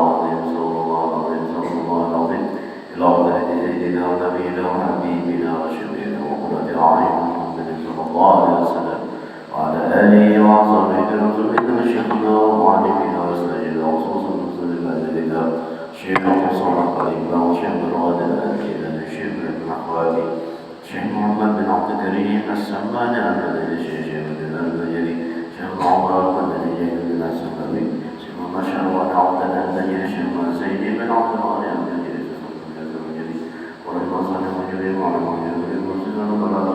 العظيم صلى الله العظيم صلى الله العظيم إلى حضرة سيدنا ونبينا وحبيبنا وشفيعنا وقرة أعين محمد صلى الله عليه وسلم وعلى آله وصحبه وسلم شيخنا ومعلمنا وأستاذنا وخصوصا مسلم ذلك شيخ صلى قريبا وشيخ الغادر الأكيد الشيخ بن أخواتي شيخ محمد بن عبد الكريم السمان المدني شيخ بن المجري شيخ عمر المدني بن السلمي شيخ مشروع عبد المدني شيخ زيد بن عبد الغني المدني ورحمة الله المجري وعلى المجري المسلم وبلغ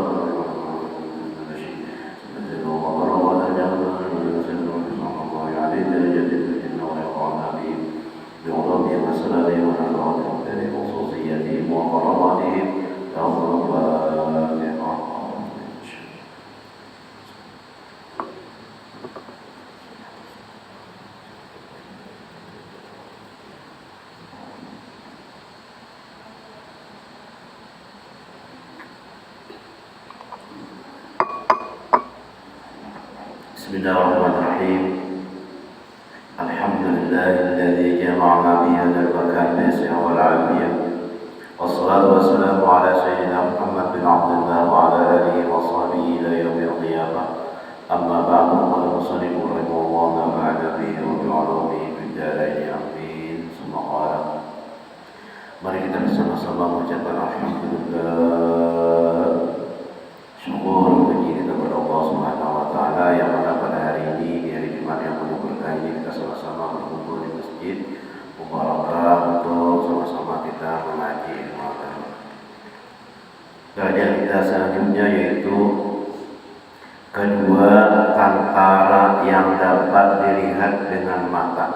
بسم الله الرحمن الرحيم الحمد لله الذي جمعنا بهذا المكان الواسع والعافية والصلاة والسلام على سيدنا محمد بن عبد الله وعلى آله وصحبه إلى يوم القيامة أما بعد قال المصنف رحمه الله نفعنا به وبعلومه في الدارين آمين ثم قال mari kita bersama-sama mengucapkan alhamdulillah syukur bagi kita kepada Allah Subhanahu wa taala yang mana pada hari ini di hari Jumat yang penuh berkah ini kita sama-sama berkumpul di masjid mubarakah untuk sama-sama kita mengaji ilmu agama. Kajian kita selanjutnya yaitu kedua antara yang dapat dilihat dengan mata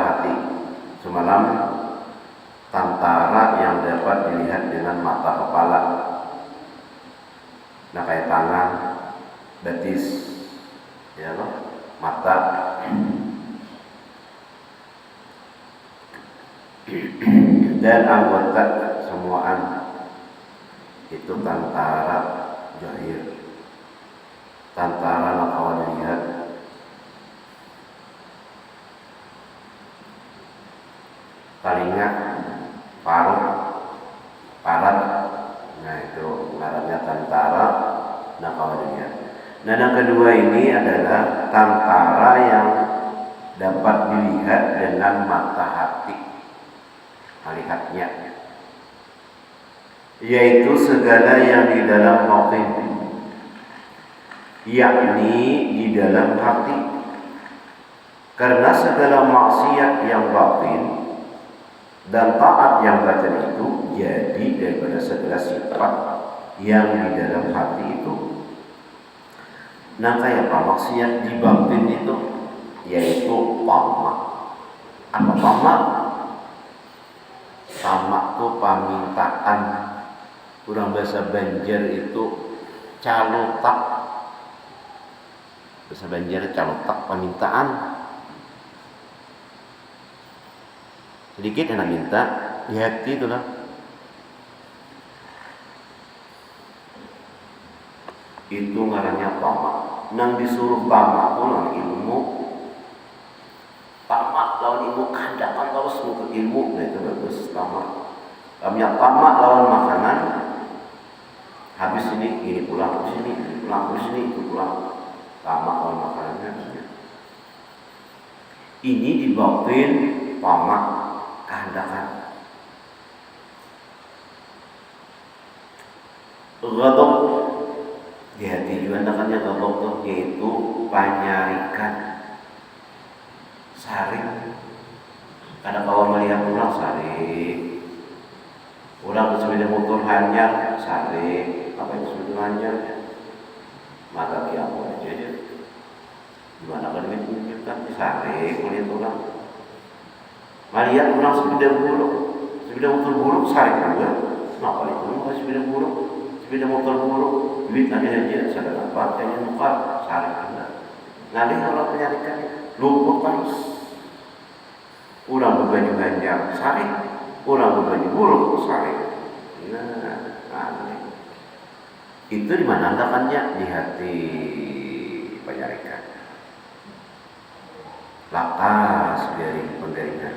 hati. Semalam tantara yang dapat dilihat dengan mata kepala, nah kayak tangan, betis, ya loh, mata, dan anggota semuaan itu tantara zahir, tantara yang kawan dilihat. Telinga, parat, nah itu ngarannya tantara nakawalinya. Nah yang kedua ini adalah tantara yang dapat dilihat dengan mata hati, melihatnya, yaitu segala yang di dalam hati, yakni di dalam hati, karena segala maksiat yang batin dan taat yang batin itu jadi daripada segala sifat yang di dalam hati itu. Nah kayak apa maksiat di batin itu? Yaitu tamak. Apa tamak? Tamak itu pamintaan. Kurang bahasa Banjar itu calotak. Bahasa Banjar calotak pamintaan. Sedikit yang minta di hati itulah. Itu ngarannya tamak. Nang disuruh tamak itu lawan ilmu. Tamak lawan ilmu kandakan terus ke ilmu. Nah itu bagus tamak. Kami tamak lawan makanan. Habis ini pulang ke sini, pulang ke sini, itu pulang. Tamak lawan makanannya. Ini dibawain tamak kehendakan. Ghadab di hati juga hendakannya ghadab itu yaitu penyarikan, saring. Kadang kawan melihat orang saring, orang bersepeda motor hanyar saring, apa yang bersepeda hanyar mata dia apa aja gimana kan menunjukkan saring melihat orang. Melihat orang sepeda motor buruk saring juga. Kenapa itu? Sepeda buruk, sepeda motor buruk, duit ada aja, sadar apa? Kayaknya nukar, saring juga. Nanti kalau penyarikan luput terus. Orang berbaju hanyar saring, orang berbaju buruk saring. Nah, aneh. Itu di mana andakannya? Di hati penyarikan. lakas dari penggaringan.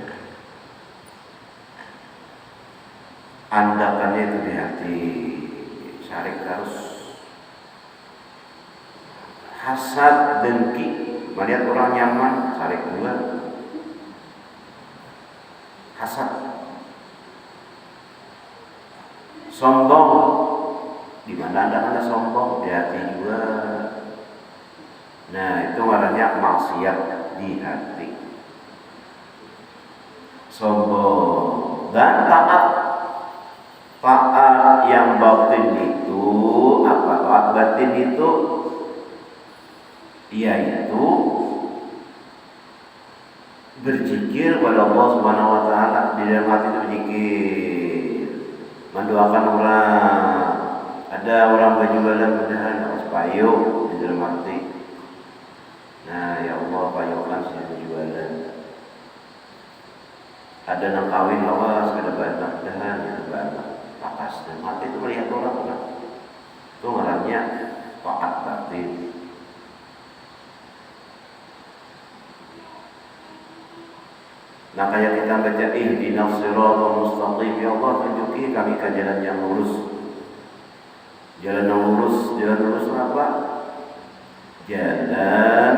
Andakannya itu di hati, sarik terus hasad, dengki, melihat orang nyaman, sarik dua, hasad, sombong, di mana anda sombong di hati juga. Nah itu warnanya maksiat di hati, sombong. Dan taat yang batin itu apa? Taat batin itu yaitu berzikir kepada Allah Subhanahu wa taala, di dalam hati itu berzikir, mendoakan orang. Ada orang berjualan mudahan harus payung di dalam hati. Nah, ya Allah payungkan saya berjualan. Ada yang kawin awas, ada banyak mudahan ada banyak. Pakas dan hati itu melihat orang kan. Itu ngarannya taat batin. Nah kayak kita baca ihdinas siratal mustaqim, ya Allah tunjuki kami ke jalan yang lurus. Jalan yang lurus, jalan lurus apa? Jalan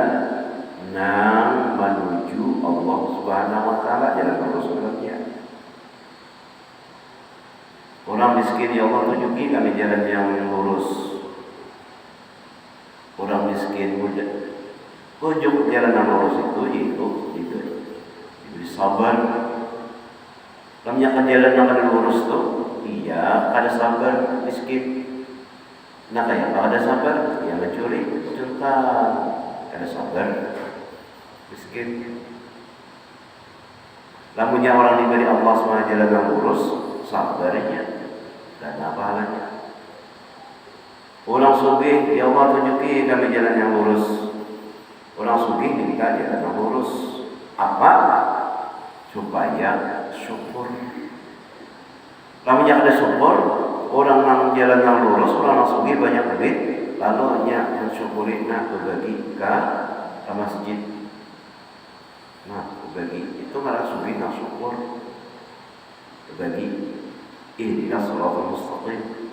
yang menuju Allah Subhanahu wa taala, jalan lurus berarti. Orang miskin, ya Allah tunjuki kami jalan yang lurus. Orang miskin muda, tunjuk jalan yang lurus itu diberi sabar. Namanya jalan yang ada lurus tuh, iya ada sabar miskin. Nah kayak ada sabar, ya mencuri, curkan, ada sabar miskin. Lamunnya orang diberi Allah SWT jalan yang lurus, sabarnya dan pahalanya. Orang sugih, ya Allah tunjuki kami jalan yang lurus. Orang sugih nikah jalan yang lurus. Apa? Supaya syukur. Lamunnya ada syukur, orang yang jalan yang lurus, orang yang sugih banyak duit, lalu yang syukuri nah berbagi ke masjid. Nah, berbagi itu malah sugih nah syukur. Berbagi ihdinas siratal mustaqim.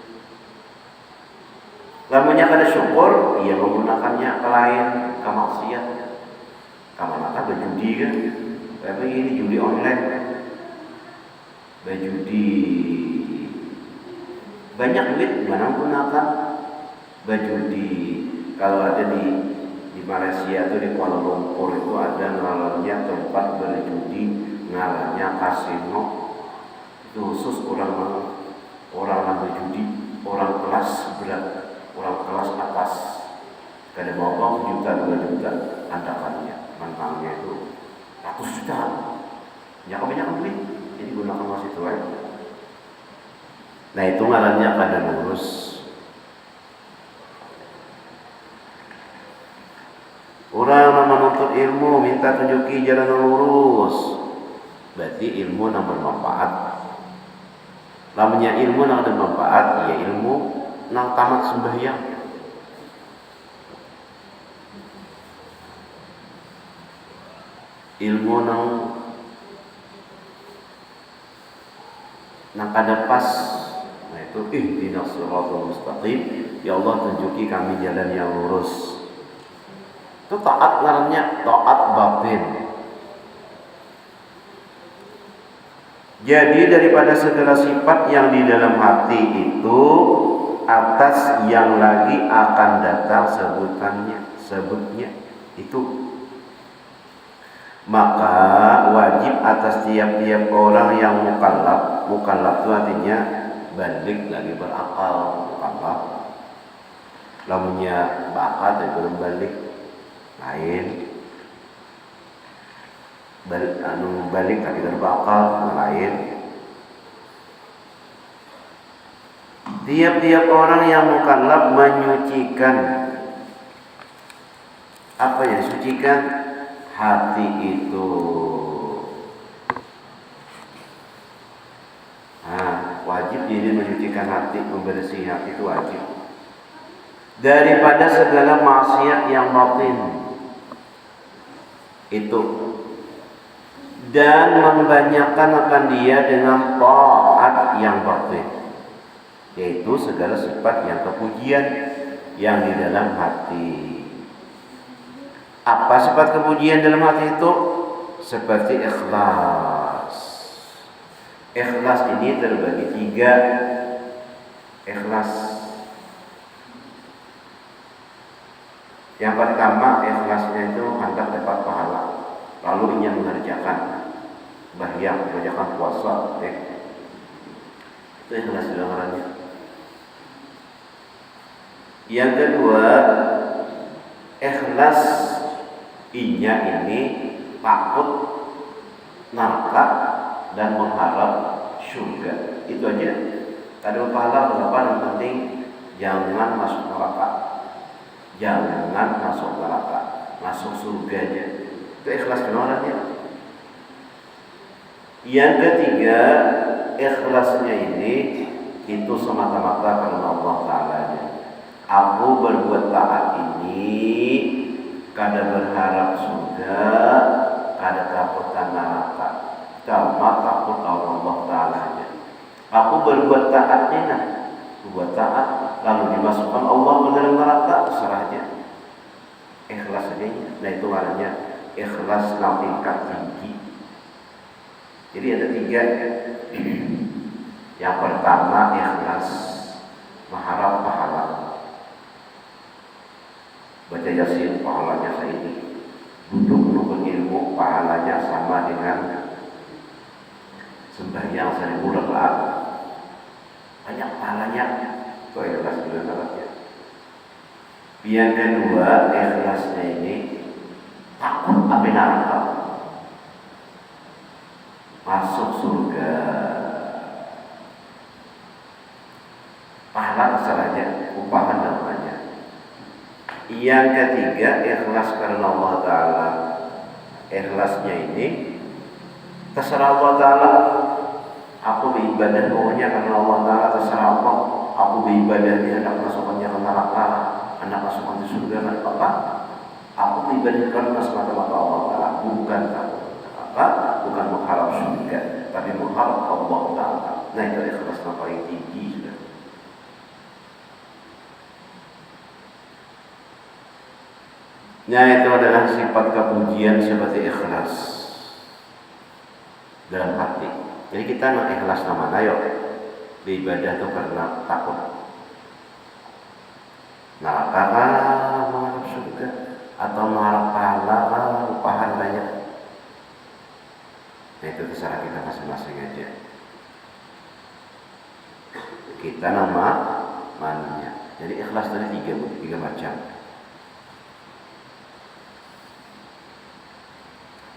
Lamunnya kada syukur, ia menggunakannya ke lain, ke maksiat. Kamana kan berjudi kan? Tapi ini judi online. Berjudi. Banyak duit mana menggunakan berjudi. Kalau ada di Malaysia atau di Kuala Lumpur itu ada ngarannya tempat berjudi, ngarannya kasino. Itu khusus orang yang berjudi, orang kelas berat, orang kelas atas. Kada bawah juta 2 juta andakannya, menangnya itu ratus juta. Ya kebanyakan duit, jadi gunakan masih itu aja. Nah itu ngarannya kada lurus. Orang yang menuntut ilmu minta tunjuki jalan lurus, berarti ilmu yang bermanfaat. Namanya ilmu yang ada manfaat, ya ilmu yang tamat sembahyang. Ilmu yang kada pas, nah itu ihdinas siratal mustaqim, ya Allah tunjuki kami jalan yang lurus. Itu taat ngarannya, taat batin. Jadi daripada segala sifat yang di dalam hati itu, atas yang lagi akan datang sebutnya itu. Maka wajib atas tiap-tiap orang yang mukallaf itu artinya balik lagi berakal, mukallaf. Lamunnya bakat itu belum balik lain. Balik lagi berakal lain. Tiap-tiap orang yang mukallaf menyucikan apa yang disucikan? Hati itu. Nah, wajib jadi menyucikan hati, membersih hati itu wajib. Daripada segala maksiat yang batin. Itu dan membanyakan akan dia dengan taat yang batin, yaitu segala sifat yang kepujian yang di dalam hati. Apa sifat kepujian dalam hati itu? Seperti ikhlas. Ikhlas ini terbagi 3 ikhlas. Yang pertama, ikhlasnya itu hendak dapat pahala, lalu ingin mengerjakan bahyang, mengerjakan puasa, itu ikhlas dilarangannya. Yang kedua, ikhlas inya ini takut neraka dan mengharap surga. Itu aja. Ada pahala berapa, yang penting jangan masuk neraka. Jangan masuk neraka, masuk surga aja. Itu ikhlas kenalannya. Yang ketiga, ikhlasnya ini itu semata-mata karena Allah Ta'ala. Aku berbuat taat ini kada berharap surga, kada takut neraka, cuma takut Allah Ta'ala. Aku berbuat taatnya, nah, berbuat taat lalu dimasukkan Allah ke dalam neraka, terserahnya. Ikhlas aja. Nah, itu namanya ikhlas tingkat tinggi. Jadi ada 3. Yang pertama, ikhlas mengharap pahala. Baca Yasin pahalanya seini, duduk menuntut ilmu pahalanya sama dengan sembahyang 1000 rakaat, banyak pahalanya. Itu ikhlas dalam neraka. Yang kedua, ikhlasnya ini takut api neraka, masuk surga, pahala saja, upahan namanya. Yang ketiga, ikhlas karena Allah Ta'ala. Ikhlasnya ini terserah Allah Ta'ala. Aku beribadah pokoknya karena Allah Ta'ala, terserah Allah. Aku beribadah dia hendak masukkannya ke neraka, hendak masukkan ke surga, kan apa? Aku beribadah karena semata-mata Allah Ta'ala, bukan apa? Bukan mengharap surga, tapi mengharap Allah Ta'ala. Nah, itu ikhlas yang paling tinggi sudah. Nah, itu adalah sifat kepujian seperti ikhlas dalam hati. Jadi kita nak ikhlas nama ayo beribadah itu karena takut neraka, mengharap surga, atau mengharap pahala, upahan banyak. Nah, itu terserah kita masing-masing aja. Kita nama mananya. Jadi ikhlas dari 3 macam.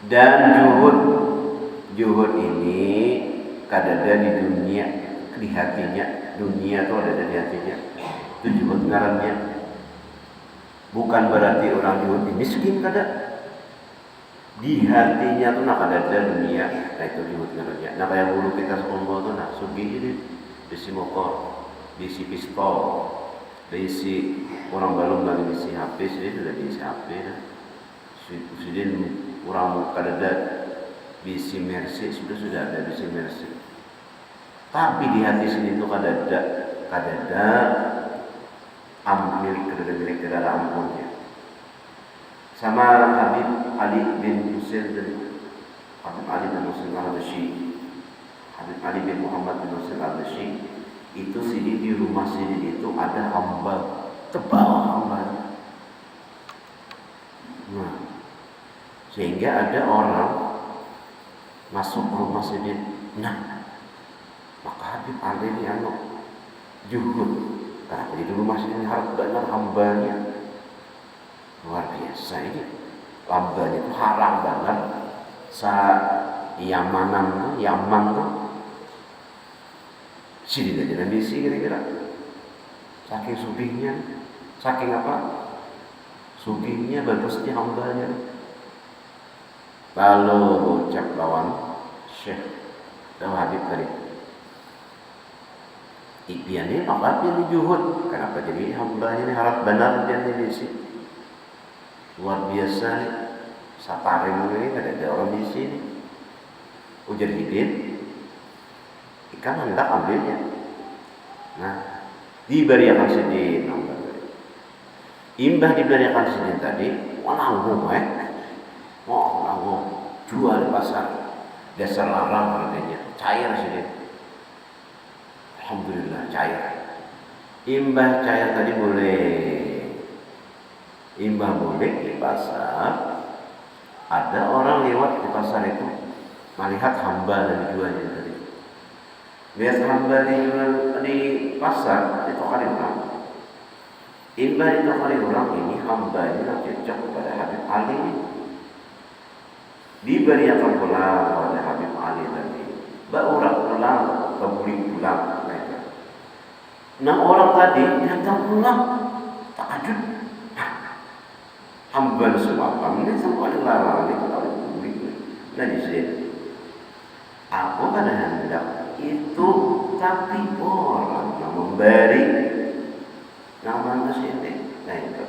Dan juhud ini kadada di dunia, di hatinya. Dunia itu ada di hatinya. Itu juhud ngarannya. Bukan berarti orang juhud ini miskin kada. Di hatinya tuh nak ada dunia. Nah, itu juhud ngarannya. Nah, kayak dulu kita sekolah tuh nak sugi ini bisi motor, bisi pistol, bisi orang balung lagi bisi HP, sudah bisi HP dah. Sudah orang kadada bisi Mercy, sudah ada bisi Mercy. Tapi di hati sini itu kadada milik kedara ampunnya. Sama Habib Ali bin Husain Habib Ali bin Husain al-Habashi, Habib Ali bin Muhammad bin Husain al-Habashi, itu sini di rumah sini itu ada hamba tebal hamba. Nah, sehingga ada orang masuk rumah sini. Nah, maka Habib Ali ini juhud. Karena di rumah sini harus benar hambanya. Luar biasa ini. Hambanya itu haram banget. Yaman tuh. Sini aja misi kira-kira. Saking sugihnya. Saking apa? Sugihnya, bagusnya hambanya. Lalu ucap lawan Syekh Habib tadi, Ipian ini apa pilih juhud? Kenapa jadi hamba ini harap benar dia di sini? Luar biasa nih. Saparing ini ada orang di sini. ujar Hidin, ikan hendak ambilnya. Nah, diberiakan Sidin. Imbah diberiakan Sidin tadi, nanggung nanggung jual di pasar. Dasar larang katanya, cair Sidin. Alhamdulillah cair. Imbah cair tadi boleh. Imbah boleh di pasar. Ada orang lewat di pasar itu melihat hamba dan dijualnya tadi. Lihat hamba dijual di pasar di toko orang. Imbah di toko orang ini hamba ini cocok kepada Habib Ali. Diberiakan pulang kepada Habib Ali tadi. Orang pulang, kebuli pulang mereka. Nah orang tadi datang pulang takjub. Hamba semua ini sampai larang ini kalau publik. Nah di sini, aku pada hendak itu tapi orang yang memberi nama sini. Nah itu.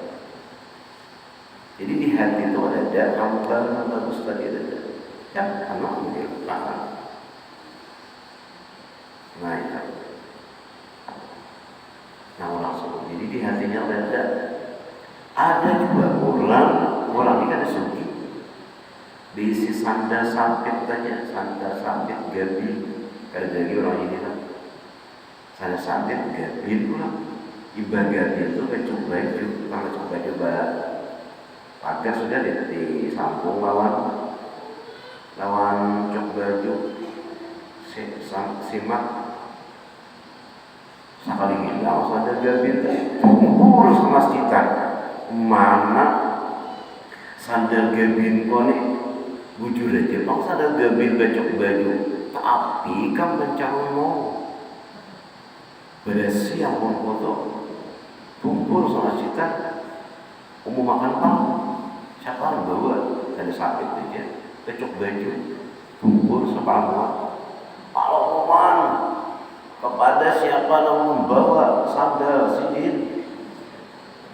Jadi di hati itu ada hamba yang bagus tadi ada. Ya, anak ini larang. Nah itu. Nah orang sebut. Jadi di hatinya ada juga orang ini kan suki diisi sanda sampit tanya, sanda sampit gabi. Kalau lagi orang ini lah sanda sampit gabi pula. Ibadah gabi itu kecuk baju, kalau kecuk baju pagar sudah disambung lawan cuk baju simak sekali hilang sanda gabi urus ke masjidan. Mana sandal gabin kone bujur aja bang sandal gabin bacok baju tapi kan mencari mau pada siang pun foto kumpul sama kita umum makan bang siapa yang bawa ada sakit aja bacok baju kumpul separuh pahlawan kepada siapa yang membawa sandal Sidin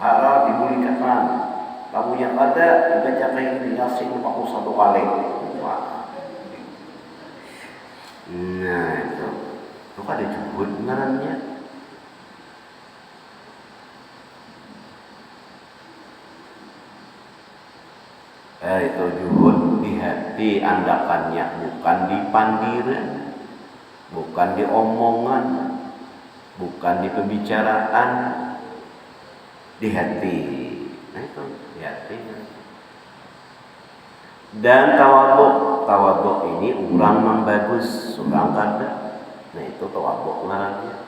harap dimuliakan. Kamu yang ada dibacakan Yasin 41 kali. Nah itu ada jubut ngarannya. Itu jubut di hati andakannya, bukan di pandiran, bukan di omongan, bukan di pembicaraan. Di hati. Nah itu di hati. Dan tawaduk ini orang membagus, orang kada. Nah itu tawaduk ngarannya.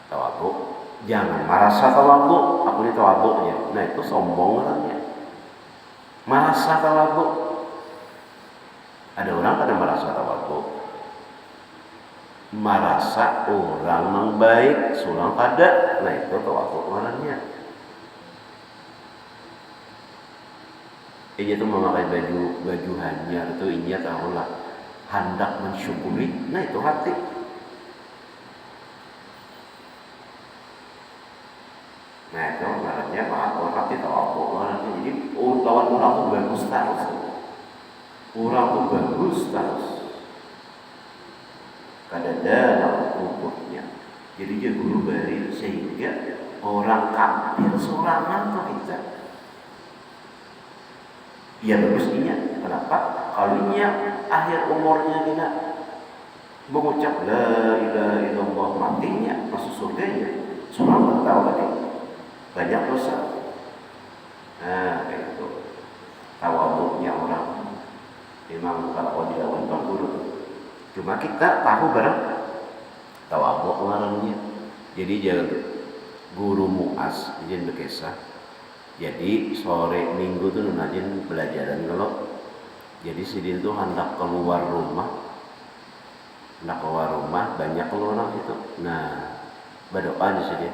Tawaduk, jangan merasa tawaduk, aku ini tawaduknya. Nah itu sombong ngarannya. Merasa tawaduk. Ada orang kada merasa tawaduk. Merasa orang yang baik, surang kada. Nah itu tawaduk ngarannya. Ini tuh memakai baju hanyar itu inya tahulah hendak mensyukuri. Nah itu hati. Nah itu ngarannya maaf hati tawaduk ngarannya. Jadi lawan orang tuh bagus terus. Orang tuh bagus terus. Kada dalam tubuhnya. Jadi dia guru bari sehingga orang kafir sorangan tuh kita. Ya bagusnya. Kenapa? Kalau akhir umurnya kita mengucap la ilaha illallah matinya masuk surganya. Sorangan tahu tadi banyak dosa. Nah kayak itu tawaduknya orang. Memang kalau dilawan Pak Guru. Cuma kita tahu barang tawaduk ngarannya. Jadi jangan guru muas izin berkisah. Jadi sore minggu tuh nunajin pelajaran kalau jadi Sidin tuh hendak keluar rumah banyak orang itu. Nah berdoa di sini,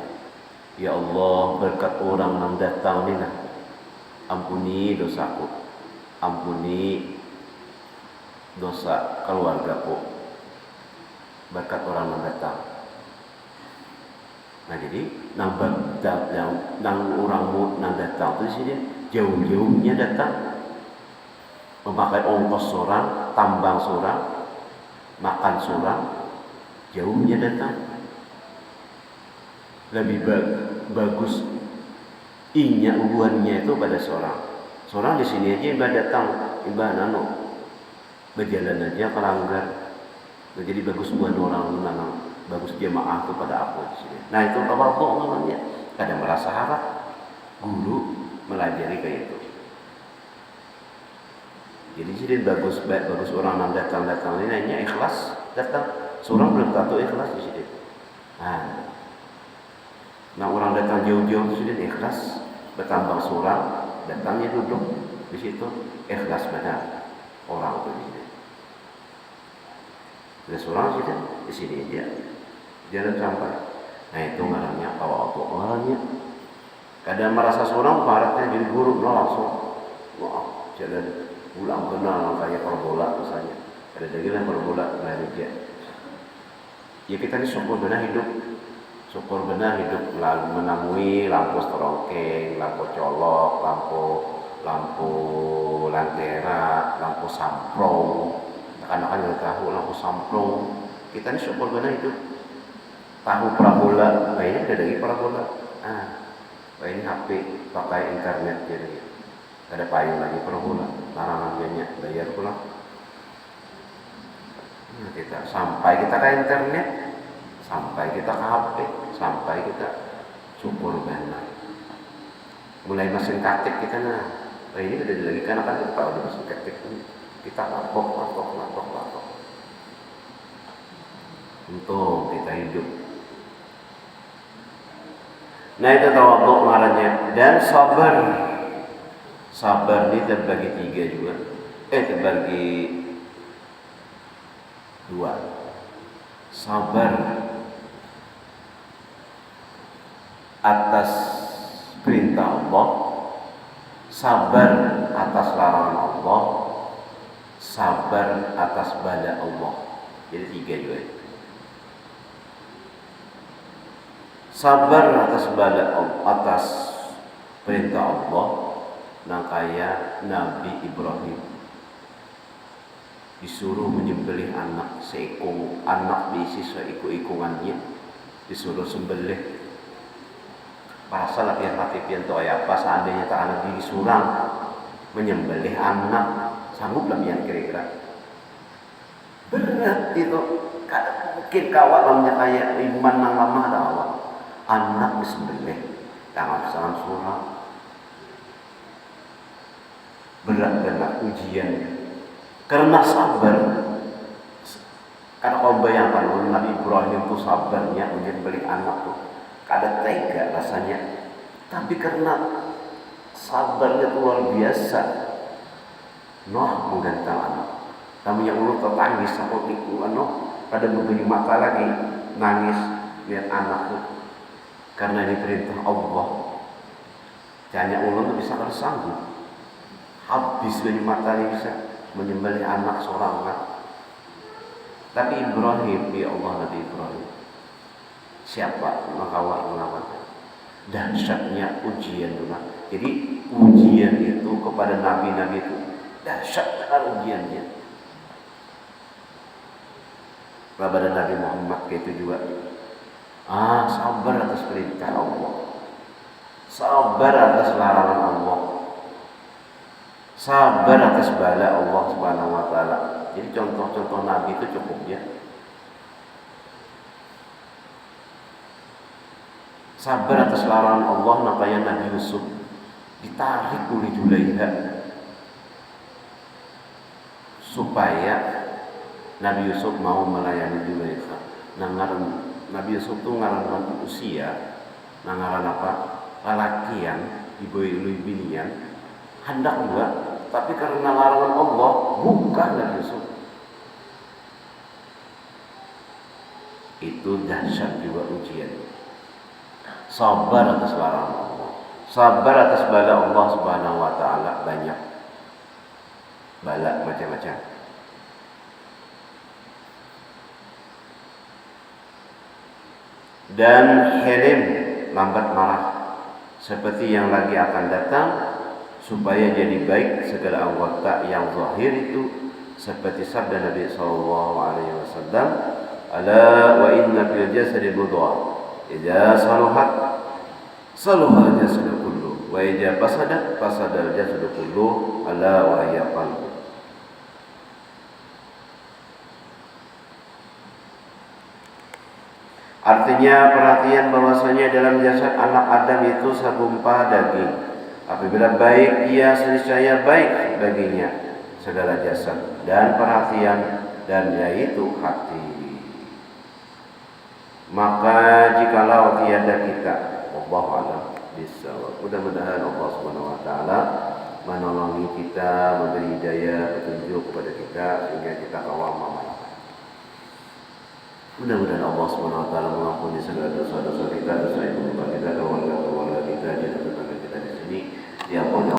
ya Allah berkat orang yang datang nih nah, ampuni dosaku, ampuni dosa keluargaku berkat orang yang datang. Nah jadi nang orangmu nang datang itu sini jauh-jauhnya datang. memakai ongkos seorang, tambang seorang, makan seorang, jauhnya datang. Lebih bagus inya hubungannya itu pada seorang. Seorang di sini aja ibadah datang, ibadah berjalan aja kelanggar. Jadi bagus buat orang nanang, bagus jemaah kepada aku di sini. Nah itu tawadhu namanya. Kadang merasa harap guru melajari kayak itu. Jadi bagus orang datang ini hanya ikhlas datang. Seorang belum tentu ikhlas di sini. Nah orang datang jauh-jauh di sini ikhlas, bertambah seorang datangnya duduk di situ ikhlas benar orang itu di sini. Ada seorang di sini dia jalan sampai. Nah itu ngarannya tawadhu orangnya. Kadang merasa seorang baratnya jadi buruk, langsung jalan pulang kenal kayak perbola misalnya. Ada dagilan perbola dari dia. Ya kita ini syukur benar hidup lalu menamui lampu strongkeng, lampu colok, lampu lantera, lampu samprong. Anak-anak juga tahu lampu samprong. Kita ini syukur benar hidup. Tahu parabola, ini ada lagi parabola. Ini HP pakai internet jadi ada payung lagi parabola. Larangan bayar pulang. Nah, sampai kita ke internet, sampai kita ke HP, sampai kita syukur benar. Mulai mesin ketik kita ini udah lagi kan kalau di mesin ketik kita lapok. Untuk kita hidup. Nah itu tawadhu ngarannya. Dan sabar ini terbagi 3 juga. Terbagi 2. Sabar atas perintah Allah, sabar atas larangan Allah, sabar atas bala Allah. Jadi 3 juga. Sabar atas atas perintah Allah, kaya Nabi Ibrahim disuruh menyembelih anak seekor, anak diisi seikut-ikungannya, disuruh sembelih. Pasal latihan tuh apa seandainya tak anak diri surang menyembelih anak, sanggup latihan kira-kira? Berat itu. Kadang mungkin kawat namanya kayak iman nang lama ada awal. Anak disembelih, tangan surang. Berat ujian. Karena sabar. Karena kau bayangkan Nabi Ibrahim itu sabarnya menyembelih anak tuh. Kada tega rasanya. Tapi karena sabarnya itu luar biasa. Menggantang anak. Kami yang dulu tertangis sama pada memberi mata lagi nangis lihat anak tuh. Karena ini perintah Allah. Hanya ulun tuh bisa bersanggup. Habis dari mata ini bisa menyembelih anak seorang anak. Tapi Ibrahim, ya Allah Nabi Ibrahim, siapa melawan? Dahsyatnya ujian itu. Jadi ujian itu kepada nabi-nabi itu dahsyat ujiannya. Kepada Nabi Muhammad itu juga. Sabar atas perintah Allah, sabar atas larangan Allah, sabar atas bala Allah Subhanahu wa taala. Jadi contoh-contoh Nabi itu cukup ya. Sabar atas larangan Allah, makanya Nabi Yusuf ditarik oleh Julaiha supaya Nabi Yusuf mau melayani Julaiha. Nabi Yusuf itu ngaran usia, ngaran apa? Lalakian, ibu-ibu binian, hendak juga, tapi karena larangan Allah, buka Nabi Yusuf. Itu dahsyat juga ujian. Sabar atas larangan Allah, sabar atas bala Allah Subhanahu wa taala, banyak bala macam-macam. Dan hilim, lambat marah, seperti yang lagi akan datang. supaya jadi baik segala anggota yang zahir itu, seperti sabda Nabi SAW, ala wa inna fil jasadi mudghah idza saluhat saluha al jasadu kullu wa idza fasadat fasada al jasadu kullu ala wa hiya qalb. Artinya perhatian bahwasanya dalam jasad anak Adam itu segumpal daging. Apabila baik, ia niscaya baik baginya segala jasad dan perhatian, dan yaitu hati. Maka jikalau tiada kita, wallahu a'lam bishawab. Mudah-mudahan Allah Subhanahu wa taala menolongi kita, memberi hidayah, petunjuk kepada kita sehingga kita kawal amal. Mudah-mudahan Allah Subhanahu wa taala mengampuni segala dosa-dosa kita, dosa ibu bapak kita, keluarga kita, dan tetangga kita di sini. Diampuni